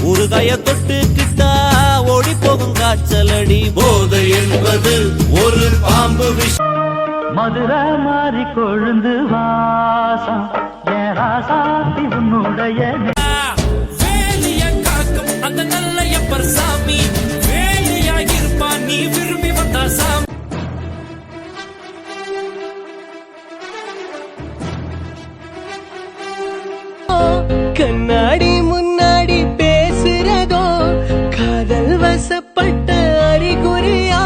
ஊறுகாய தொட்டுக்கிட்டா ஓடி போகும் காய்ச்சலடி. போதை என்பது ஒரு பாம்பு விஷம். மதுரை மாறி கொழுந்து வாசம் ஏராசாத்தி உன்னுடைய வேலிய காக்கும் அந்த நல்லையப்பர் சாமி. வேலியாகிருப்பான் நீ விரும்பி வந்தா சாமி. கண்ணாடி முன்னாடி பேசுறதோ காதல் வசப்பட்ட அறிகுறியா?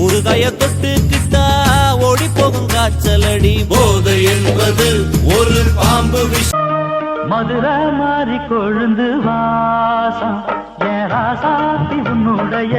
ஊறுகாய தொட்டுக்கிட்டா ஓடி போகும் காய்ச்சலடி. போதை என்பது ஒரு பாம்பு விஷம். மதுரை மாறி கொழுந்து வாசம் ஏராசாத்தி உன்னுடைய